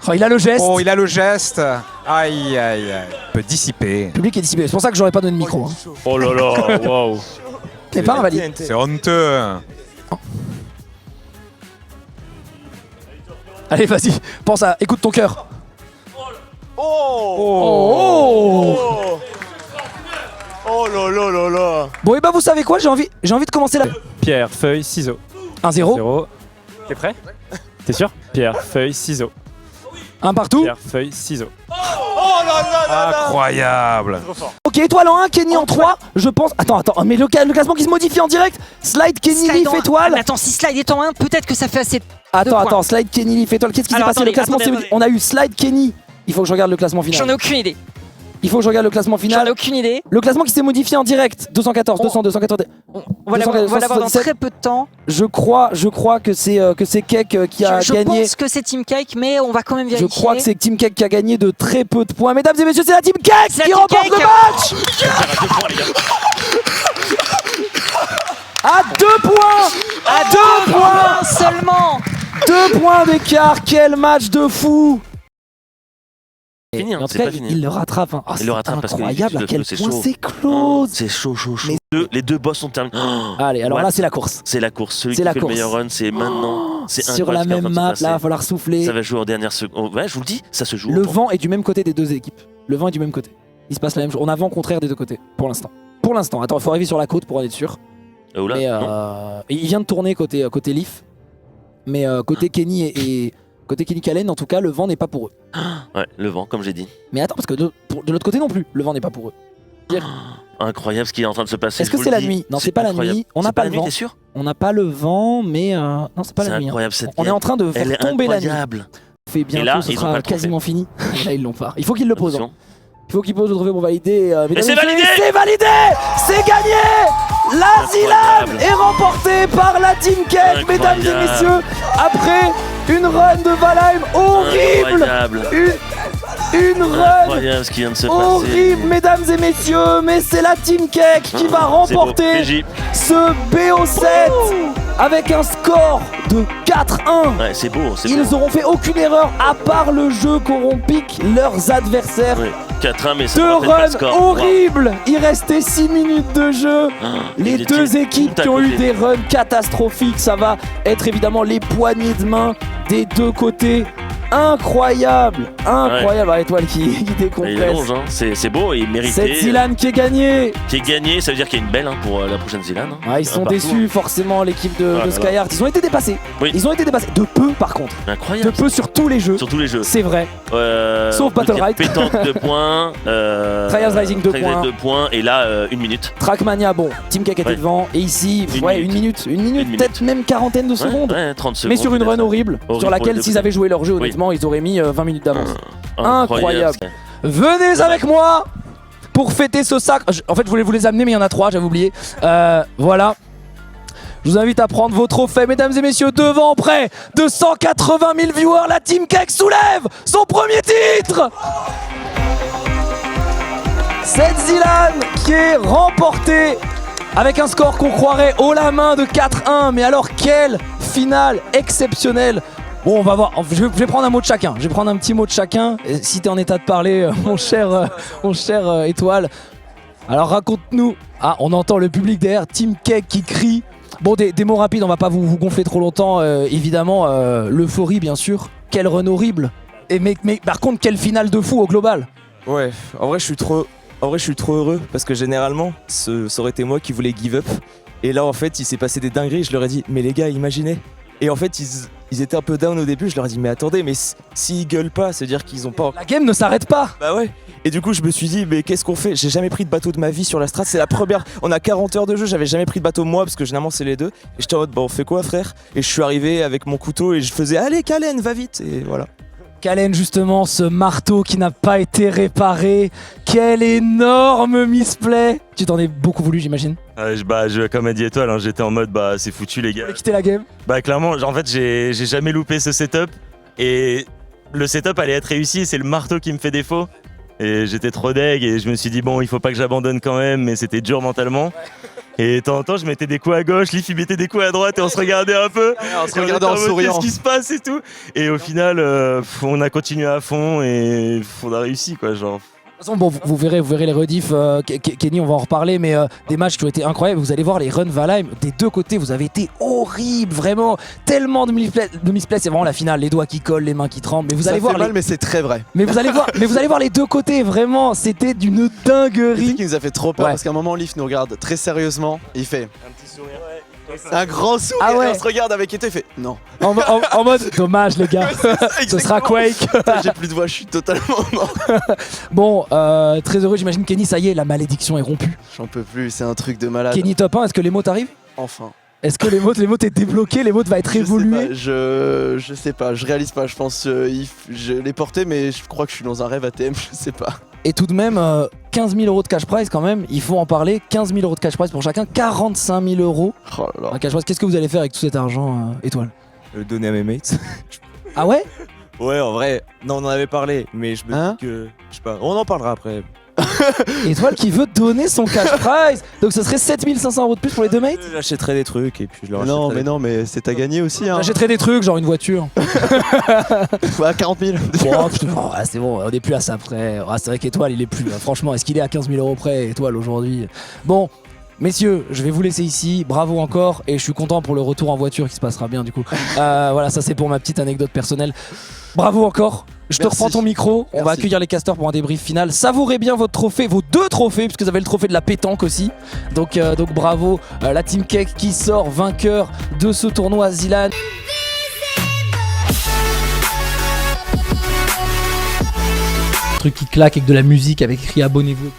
Oh, il a le geste. Oh, il a le geste. Aïe, aïe, aïe. Il peut dissiper. Le public est dissipé. C'est pour ça que j'aurais pas donné de micro. Hein. Oh là là, waouh. C'est pas invalide. C'est honteux. Allez, vas-y. Pense à. Écoute ton cœur. Oh. Oh là là là là. Bon, et bah, vous savez quoi? J'ai envie de commencer la. Pierre, feuille, ciseaux. 1-0. 0. T'es prêt? T'es sûr? Pierre, feuille, ciseaux. Un partout. Pierre, feuille, ciseaux. Incroyable. Ok, étoile en 1, Kenny en 3. Je pense. Attends, mais le classement qui se modifie en direct. Slide, Kenny, Slide Leaf, en un. étoile. Mais attends, si Slide est en 1, peut-être que ça fait assez. Attends, Slide, Kenny, Leaf, étoile. Qu'est-ce qui s'est Alors, passé? Le attendez, classement, attendez, c'est. On a eu Slide, Kenny. Il faut que je regarde le classement J'en ai final. aucune idée. Il faut que je regarde le classement J'en final. ai aucune idée. Le classement qui s'est modifié en direct. 214, 200, 214. On va l'avoir dans 277. très peu de temps. Je crois que c'est Cake qui a Je gagné. pense que c'est Team Cake, mais on va quand même Je vérifier. crois que c'est Team Cake qui a gagné de très peu de points. Mesdames et messieurs, c'est la Team Cake C'est la qui Team remporte Cake. le match à 2 points. À 2 points. Seulement. 2 points d'écart. Quel match de fou. Fini, hein, Et en tout c'est cas, pas fini. il le rattrape. Hein. Oh, Il le rattrape c'est parce que incroyable à quel c'est point chaud. c'est close. C'est chaud. Mais- Les deux boss sont terminés. Allez, alors What? là, c'est la course. C'est la course. Celui C'est qui la fait course. le meilleur run, c'est maintenant. C'est Sur la incroyable ce qui est en même train de map, se là, il va passer. falloir souffler. Ça va jouer aux dernières secondes. Ouais, je vous le dis, ça se joue. Le autant. vent est du même côté des deux équipes. Le vent est du même côté. Il se passe la même chose. On a vent contraire des deux côtés, pour l'instant. Pour l'instant. Attends, il faut arriver sur la côte pour en être sûr. Oh là, Mais non. et il vient de tourner côté Leaf. Mais côté Kenny et côté Kenny Kalen, en tout cas, le vent n'est pas pour eux. Ouais, le vent, comme j'ai dit. Mais attends, parce que de l'autre côté non plus, le vent n'est pas pour eux. Incroyable ce qui est en train de se passer. Est-ce je que vous c'est le la dis. nuit? Non, c'est pas la incroyable. nuit. On n'a C'est pas la le nuit, vent. t'es sûr? On n'a pas le vent, mais non, c'est pas C'est la nuit. Hein. incroyable cette On est en train de Elle faire est tomber la nuit. incroyable. Fait bientôt, là, ce ils ont sera pas le trophée. quasiment fini. Et là, ils l'ont pas. Il faut qu'ils le posent. Attention. Il faut qu'ils posent le trophée pour valider. mesdames c'est et messieurs, validé. c'est validé. C'est gagné. La Zilan Incroyable. est remportée par la Team Cake, mesdames et Incroyable. messieurs. Après une run de Valheim horrible. Incroyable. Une run Incroyable ce qui vient de se passer. horrible, mesdames et messieurs. Mais c'est la Team Cake qui va C'est beau. remporter PJ. ce BO7 avec un score de 4-1. Ouais, c'est beau. C'est Ils beau. auront fait aucune erreur à part le jeu qu'auront piqué leurs adversaires. Ouais, 4-1, mais ça Deux reflète pas le runs score. horribles. Il restait 6 minutes de jeu. Les il était deux équipes tout à qui ont eu côté. des runs catastrophiques. Ça va être évidemment les poignées de main des deux côtés. Incroyable. Incroyable. Ah, étoile qui Et il décompresse. allonge, hein. C'est beau et mérité. Cette Zilan qui est gagnée. Qui est gagné, ça veut dire qu'il y a une belle hein, pour la prochaine Zilan. Hein. Ah, ils sont Un partout, déçus forcément l'équipe de Voilà. Skyheart. Ils ont été dépassés. Oui. Ils ont été dépassés. De peu par contre. hein. De Incroyable. peu sur tous les jeux. Sur tous les jeux. C'est vrai. Sauf on peut Battle dire Right. Pétanque 2 points. Trials Rising 2 Trials points. 2 points. Et là, 1 minute. Trackmania, bon, Team Cake était Ouais. devant. Et ici, Une ouais, minute. une minute, Une peut-être même quarantaine de secondes. Ouais, 30 secondes. Mais sur une run peut-être. horrible, Horrible sur pour laquelle les deux s'ils côtés. avaient joué leur jeu, Oui. honnêtement, ils auraient mis 20 minutes d'avance. Incroyable. Venez avec moi pour fêter ce sac. En fait, je voulais vous les amener, mais il y en a 3, j'avais oublié. Voilà. Je vous invite à prendre vos trophées, mesdames et messieurs, devant près de 180 000 viewers. La Team Cake soulève son premier titre. Cette Zilan qui est remportée avec un score qu'on croirait haut la main de 4-1. Mais alors, quelle finale exceptionnelle. Bon, on va voir. Je vais prendre un mot de chacun. Je vais prendre un petit mot de chacun. Et si t'es en état de parler, mon cher Étoile. Alors raconte-nous. Ah, on entend le public derrière. Team Cake qui crie. Bon, des mots rapides. On va pas vous gonfler trop longtemps. Évidemment, l'euphorie, bien sûr. Quel run horrible. Mais par contre, quelle finale de fou au global. Ouais, en vrai je suis trop heureux parce que généralement ça aurait été moi qui voulais give up et là en fait il s'est passé des dingueries, je leur ai dit mais les gars imaginez, et en fait ils étaient un peu down au début, je leur ai dit mais attendez, mais s'ils gueulent pas, c'est à dire qu'ils ont pas... La game ne s'arrête pas. Bah ouais. Et du coup je me suis dit mais qu'est-ce qu'on fait, j'ai jamais pris de bateau de ma vie sur la strat, c'est la première, on a 40 heures de jeu, j'avais jamais pris de bateau moi parce que généralement c'est les deux, et j'étais en mode bon on fait quoi frère, et je suis arrivé avec mon couteau et je faisais allez Kalen va vite, et voilà. Kalen, justement, ce marteau qui n'a pas été réparé. Quel énorme misplay. Tu t'en es beaucoup voulu, j'imagine. Comme a dit Étoile, hein, j'étais en mode c'est foutu les Tu gars. voulais quitter la game. Clairement, en fait j'ai jamais loupé ce setup et le setup allait être réussi, c'est le marteau qui me fait défaut. Et j'étais trop deg et je me suis dit bon il faut pas que j'abandonne quand même, mais c'était dur mentalement. Et de temps en temps, je mettais des coups à gauche, Leaf il mettait des coups à droite et on se regardait un peu. On se Et on regardait était en mode, souriant. Qu'est-ce qui se passe et tout. Et au final, on a continué à fond et on a réussi quoi, genre. De toute façon, bon, vous verrez les rediffs. Kenny, on va en reparler, mais des matchs qui ont été incroyables. Vous allez voir les runs Valheim des deux côtés. Vous avez été horribles, vraiment. Tellement de misplays. C'est vraiment la finale. Les doigts qui collent, les mains qui tremblent. Mais vous Ça allez fait voir. mal, mais c'est très vrai. Mais vous allez voir les deux côtés. Vraiment, c'était d'une C'est dinguerie. qui nous a fait trop peur Ouais. parce qu'à un moment, Leaf nous regarde très sérieusement. Et il fait Un petit sourire. un grand sourire. Ah ouais. Et on se regarde avec Eto. Il fait non. En mode, dommage les gars. Ce sera Quake. Putain, j'ai plus de voix, je suis totalement mort. Bon, très heureux. J'imagine Kenny, ça y est, la malédiction est rompue. J'en peux plus, c'est un truc de malade. Kenny top 1, est-ce que les mots t'arrivent? Enfin. Est-ce que les mots t'es débloqué? Les mots va être évolué? Je sais pas, je réalise pas. Je pense je l'ai porté, mais je crois que je suis dans un rêve ATM. Je sais pas. Et tout de même, 15 000 euros de cash prize quand même, il faut en parler. 15 000 euros de cash prize pour chacun, 45 000 euros. Oh là là. Un cash prize. Qu'est-ce que vous allez faire avec tout cet argent, Étoile? Le donner à mes mates. Ah ouais? Ouais, en vrai, non, on en avait parlé, mais je me Hein dis que. Je sais pas, on en parlera après. Étoile qui veut donner son cash prize. Donc ce serait 7 500 euros de plus pour les deux mates? J'achèterai des trucs et puis je leur Non, achèterai. mais c'est à gagner aussi. Hein. J'achèterais des trucs, genre une voiture. Ouais, 40 000. Bon, c'est bon, on est plus à ça près. Ah, c'est vrai qu'Étoile, il est plus. Franchement, est-ce qu'il est à 15 000 euros près, Étoile, aujourd'hui? Bon. Messieurs, je vais vous laisser ici, bravo encore, et je suis content pour le retour en voiture qui se passera bien du coup. Voilà, ça c'est pour ma petite anecdote personnelle. Bravo encore, je te Merci. reprends ton micro, on va Merci. accueillir les casteurs pour un débrief final. Savourez bien votre trophée, vos deux trophées, puisque vous avez le trophée de la pétanque aussi. Donc bravo, la Team Cake qui sort vainqueur de ce tournoi Zilan. Truc qui claque avec de la musique, avec écrit abonnez-vous.